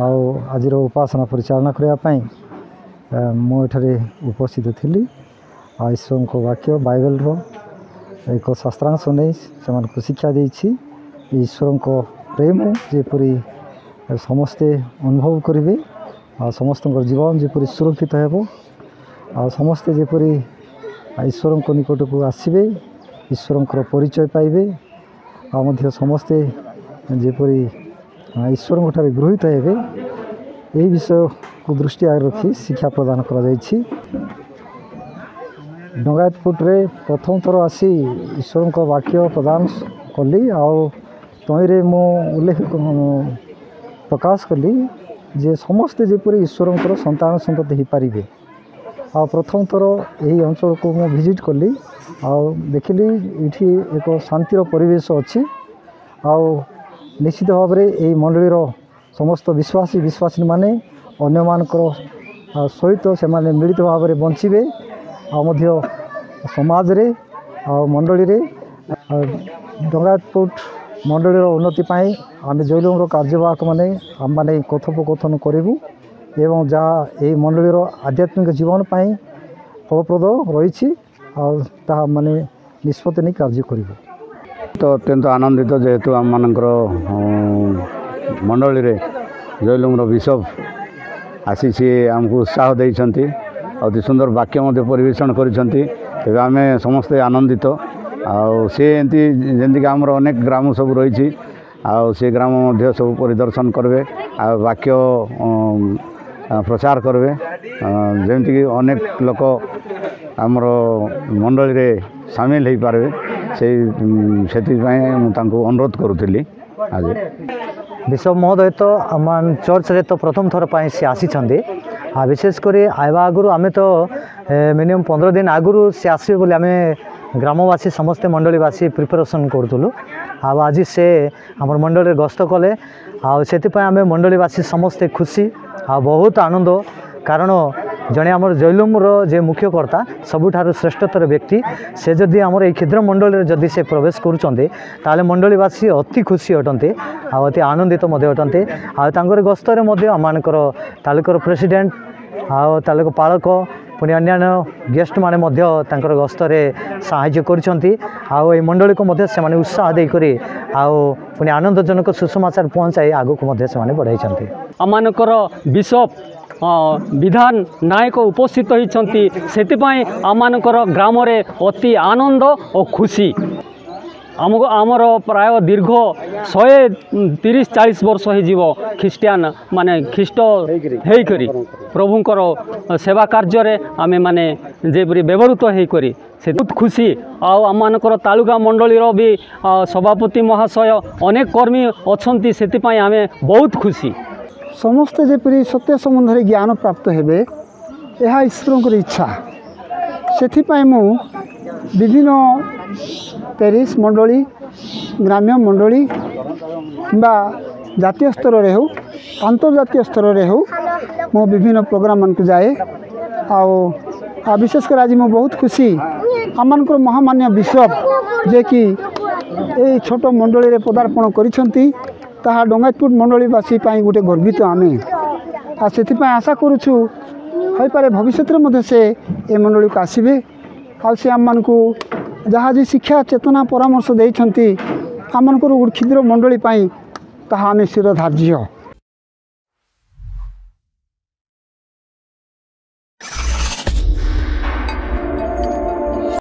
आज उपासना परिचालना करने मुझे उपस्थित थी। ईश्वर को वाक्य बाइबल एक शास्त्रांश नहीं से शिक्षा देती ईश्वर को प्रेम जेपरी समस्ते अनुभव करेंगे समस्त जीवन जेपरी सुरक्षित हो समस्ते जेपरी ईश्वर को निकट को आसवे ईश्वर परिचय पाइबे समस्ते जेपरी ईश्वर गृहीत हेबे यही विषय को दृष्टि आगे रखी शिक्षा प्रदान करा जायछि। डंगायतपुरे प्रथम थर आसी ईश्वर को वाक्य प्रदान कली तईरे मु उल्लेख प्रकाश कली जे समस्ते जेपरी ईश्वर संतान संतति हो पारे प्रथम थर यही अंचल को मु विजिट कली देखिली ये एक शांतिर परिवेश अच्छी निश्चित भाव में यही मंडलीर समस्त विश्वासी विश्वासी माने अन्य मानकर सहित से मिलित भाव में बंचे समाज रे मंडली रे डंगायतपुर मंडलीर उन्नति आम जैलुंगर कार्यवाहक माने आम माने कथोपकथन करूँ एवं जहाँ यही मंडलीर आध्यात्मिक जीवन पर फलप्रद रही माने निष्पत्ति नहीं कार्य करूँ। तो अत्यंत आनंदित जेहेतु आम मानकर मंडली रे जैलुंगर बिशप आसी सी आमको उत्साह देइछंती अति सुंदर वाक्य मध्य परिवेषण करिछंती तेबे आमे समस्ते आनंदित से एंती जेंति आमर अनेक ग्राम सब रही से ग्राम मध्य सब परिदर्शन करबे वाक्य प्रचार करबे जेमति कि अनेक लोक आमर मंडली रे शामिल हो पारे से अनुरोध करुली। आज बिशप महोदय तो आम चर्च रे तो प्रथम थर पर सी आसी विशेषकर आवा आगु आम तो मिनिमम 15 दिन आगु से आसवे बोले आम ग्रामवासी समस्ते मंडलीवासी प्रिपरेशन करूँ आज से आम मंडली गस्त कले आम मंडलीवासी समस्ते खुशी बहुत आनंद कारण जड़े आम जैलुंगर जे मुख्यकर्ता सबुठार श्रेष्ठतर व्यक्ति से जदि आमर ये क्षुद्र मंडली जदि से प्रवेश करुँचे मंडलीवासी अति खुशी अटंते अति आनंदित अटंते आर गस्तर आमर तालुकर प्रेसिडेंट तालुक पालक पुणी अन्य गेस्ट माने गस्तर साहाय्य करिसेंती मंडली को से उत्साह देकर पुणी आनंदजनक सुसमाचार पहुँचाई आग को बढ़ाई आमनकर बिशप विधान नायक उपस्थित होती से आमनकर ग्राम रे अति आनंद और खुशी आमर प्राय दीर्घ 130-40 वर्ष हो ख्रीस्टियान माने ख्रीष्ट होकर प्रभुंकर सेवा कार्य रे आमे माने जेपरी व्यवहृत होकर से बहुत खुशी आमनकर तालुका मंडलीर भी सभापति महाशय अनेक कर्मी अच्छा से आमे बहुत खुशी। समस्ते जेपरी सत्य संबंध ज्ञान प्राप्त हेबे यह ईश्वर इच्छा से मु विभिन्न पेरिस मंडली ग्राम्य मंडली बा जातीय स्तर रे हो अंतर्जातीय स्तर रे हो मो विभिन्न प्रोग्राम मन को जाए आ विशेषकर आज मु बहुत खुशी आमनकर महामान्य बिशप जे कि ए छोट मंडली रे पदार्पण करिसंती ताहा डंगायतपुर मंडलीवासी गोटे गर्वित आमे से आशा करुचु हो पारे भविष्य से ए मंडली को आसबे से आम मानक जहाँ जी शिक्षा चेतना परामर्श देइछंती आम मानकर क्षुद्र मंडली ताहा आमे शिर धार्य।